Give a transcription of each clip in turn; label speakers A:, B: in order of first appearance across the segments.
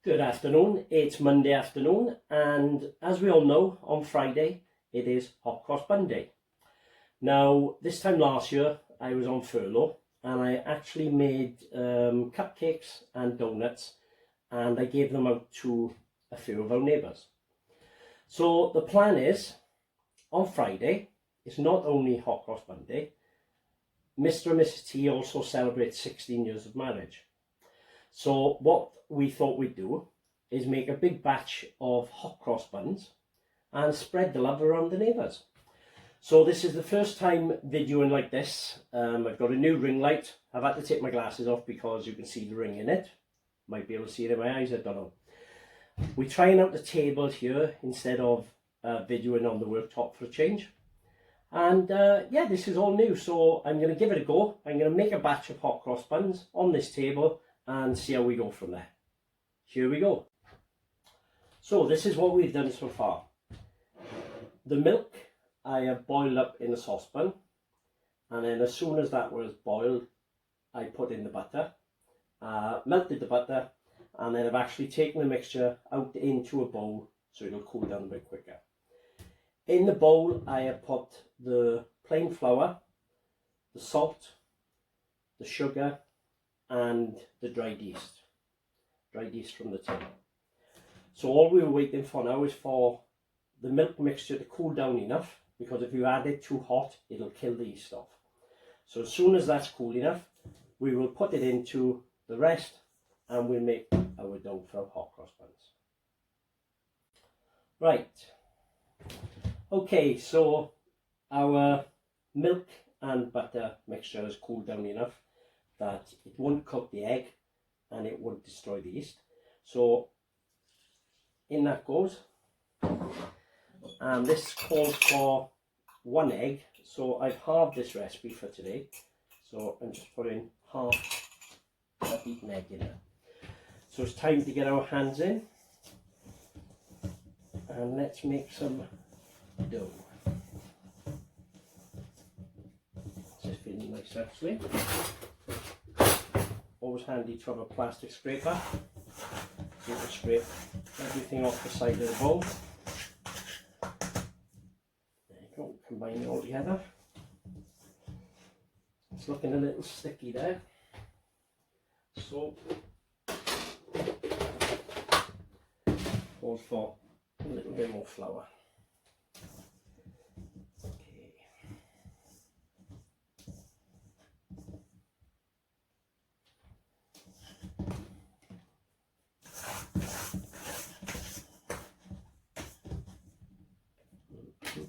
A: Good afternoon, it's Monday afternoon, and as we all know, on Friday it is Hot Cross Bun Day. Now, this time last year I was on furlough and I actually made cupcakes and donuts, and I gave them out to a few of our neighbours. So the plan is, on Friday, it's not only Hot Cross Bun Day, Mr. and Mrs. T also celebrate 16 years of marriage. So what we thought we'd do is make a big batch of hot cross buns and spread the love around the neighbours. So this is the first time videoing like this. I've got a new ring light. I've had to take my glasses off because you can see the ring in it. Might be able to see it in my eyes, I don't know. We're trying out the table here instead of videoing on the worktop for a change. And yeah, this is all new, so I'm going to give it a go. I'm going to make a batch of hot cross buns on this table and see how we go from there. Here we go. So this is what we've done so far. The milk I have boiled up in a saucepan, and then as soon as that was boiled I put in the butter, melted the butter, and then I've actually taken the mixture out into a bowl so it'll cool down a bit quicker. In the bowl I have put the plain flour, the salt, the sugar and the dried yeast from the tin. So all we were waiting for now is for the milk mixture to cool down enough, because if you add it too hot it'll kill the yeast off. So as soon as that's cool enough we will put it into the rest and we'll make our dough for our hot cross buns. Right, okay, so our milk and butter mixture has cooled down enough that it won't cook the egg and it won't destroy the yeast. So in that goes, and this calls for 1 egg, so I've halved this recipe for today, so I'm just putting half a beaten egg in there. So it's time to get our hands in and let's make some dough. This is feeling nice actually. Always handy to have a plastic scraper so you can scrape everything off the side of the bowl. There you go, combine it all together. It's looking a little sticky there, so calls for a little bit more flour. Should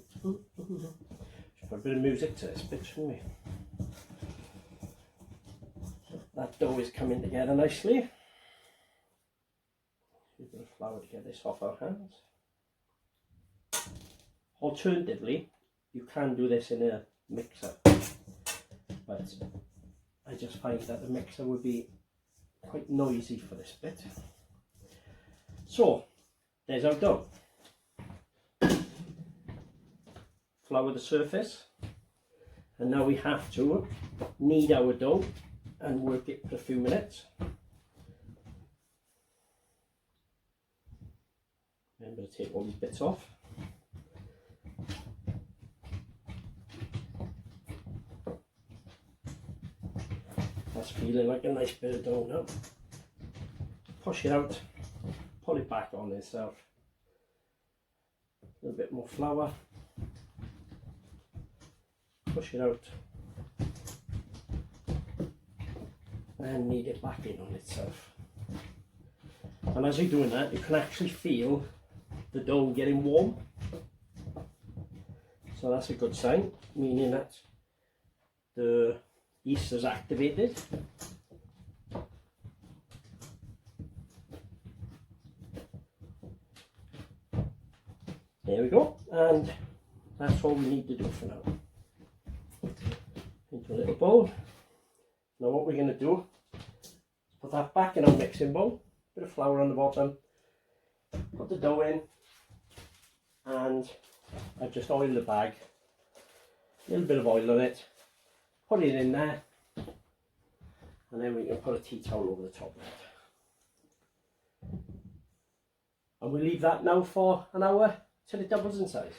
A: put a bit of music to this bit, shouldn't we? That dough is coming together nicely. A bit of flour to get this off our hands. Alternatively, you can do this in a mixer, but I just find that the mixer would be quite noisy for this bit. So, there's our dough. Flour the surface, and now we have to knead our dough and work it for a few minutes. Remember to take all these bits off. That's feeling like a nice bit of dough now. Push it out, pull it back on itself. A little bit more flour. Push it out and knead it back in on itself. And as you're doing that, you can actually feel the dough getting warm. So that's a good sign, meaning that the yeast is activated. There we go, and that's all we need to do for now. Into a little bowl. Now what we're going to do is put that back in our mixing bowl, bit of flour on the bottom, put the dough in, and I've just oiled the bag, a little bit of oil on it, put it in there, and then we can put a tea towel over the top of it. and we'll leave that now for an hour till it doubles in size.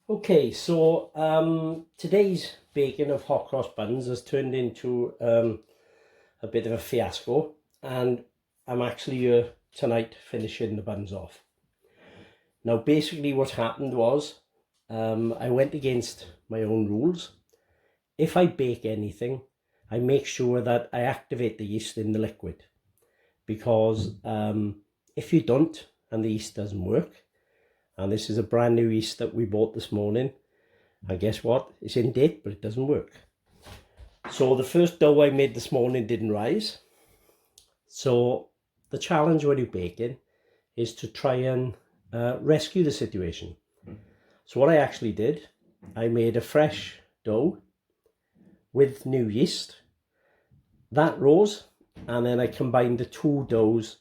A: Okay, so today's baking of hot cross buns has turned into a bit of a fiasco, and I'm actually here tonight finishing the buns off. Now basically what happened was I went against my own rules. If I bake anything, I make sure that I activate the yeast in the liquid, because if you don't and the yeast doesn't work, and this is a brand new yeast that we bought this morning, and guess what, it's in date but it doesn't work. So the first dough I made this morning didn't rise. So the challenge when you're baking is to try and rescue the situation. So what I actually did, I made a fresh dough with new yeast. That rose, and then I combined the two doughs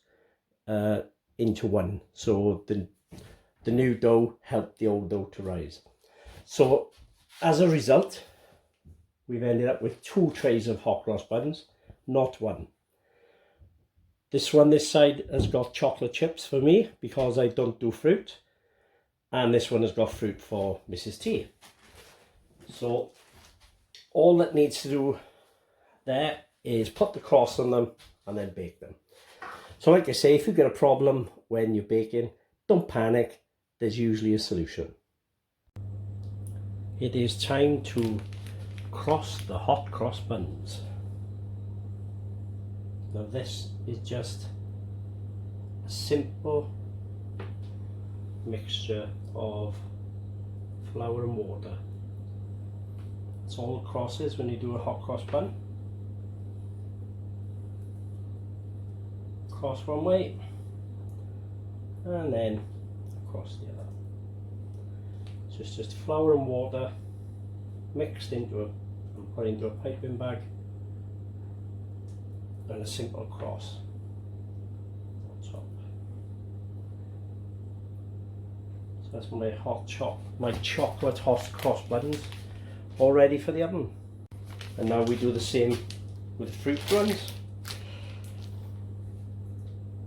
A: into one. So the new dough helped the old dough to rise. So as a result, we've ended up with 2 trays of hot cross buns, not one. This one, this side, has got chocolate chips for me because I don't do fruit. And this one has got fruit for Mrs. T. So all that needs to do there is put the cross on them and then bake them. So like I say, if you get a problem when you're baking, don't panic. There's usually a solution. It is time to cross the hot cross buns. Now this is just a simple mixture of flour and water. That's all the cross is when you do a hot cross bun. Cross one way and then across the other. So it's just flour and water mixed into and put into a piping bag, and a simple cross on top. So that's my chocolate hot cross buns all ready for the oven. And now we do the same with the fruit ones,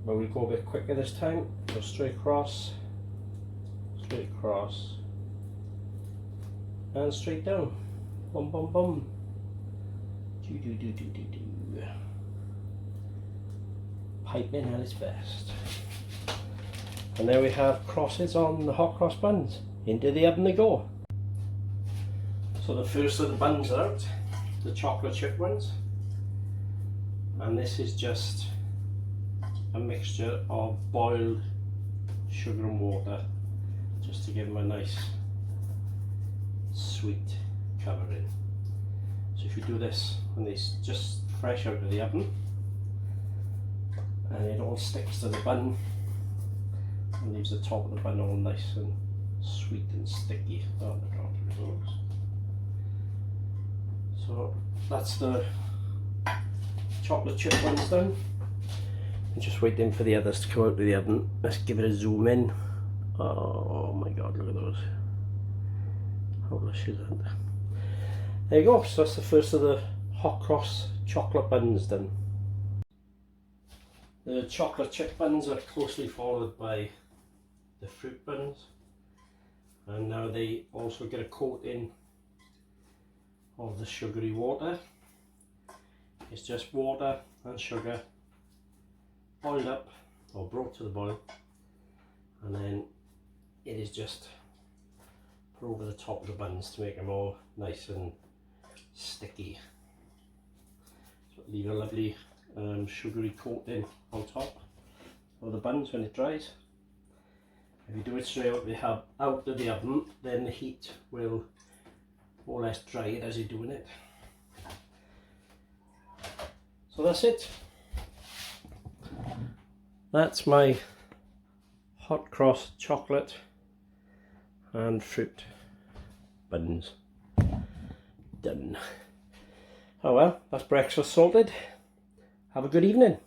A: but we'll go a bit quicker this time. Go straight across, and straight down. Bum bum bum. Do do do do do do. Piping at its best. And there we have crosses on the hot cross buns. Into the oven they go. So the first of the buns are out, the chocolate chip ones. And this is just a mixture of boiled sugar and water, just to give them a nice sweet covering. So if you do this when they're just fresh out of the oven, and it all sticks to the bun and leaves the top of the bun all nice and sweet and sticky. Oh my god, it looks. So that's the chocolate chip ones done. I'm just waiting for the others to come out of the oven. Let's give it a zoom in. Oh my god, look at those. How lush is that? There you go, so that's the first of the hot cross chocolate buns done. The chocolate chip buns are closely followed by the fruit buns, and now they also get a coating of the sugary water. It's just water and sugar boiled up or brought to the boil, and then it is just put over the top of the buns to make them all nice and sticky. So leave a lovely sugary coating on top of the buns when it dries. If you do it straight out of the oven, then the heat will more or less dry it as you're doing it. So that's it. That's my hot cross chocolate and fruit buns done. Oh well, that's breakfast sorted. Have a good evening.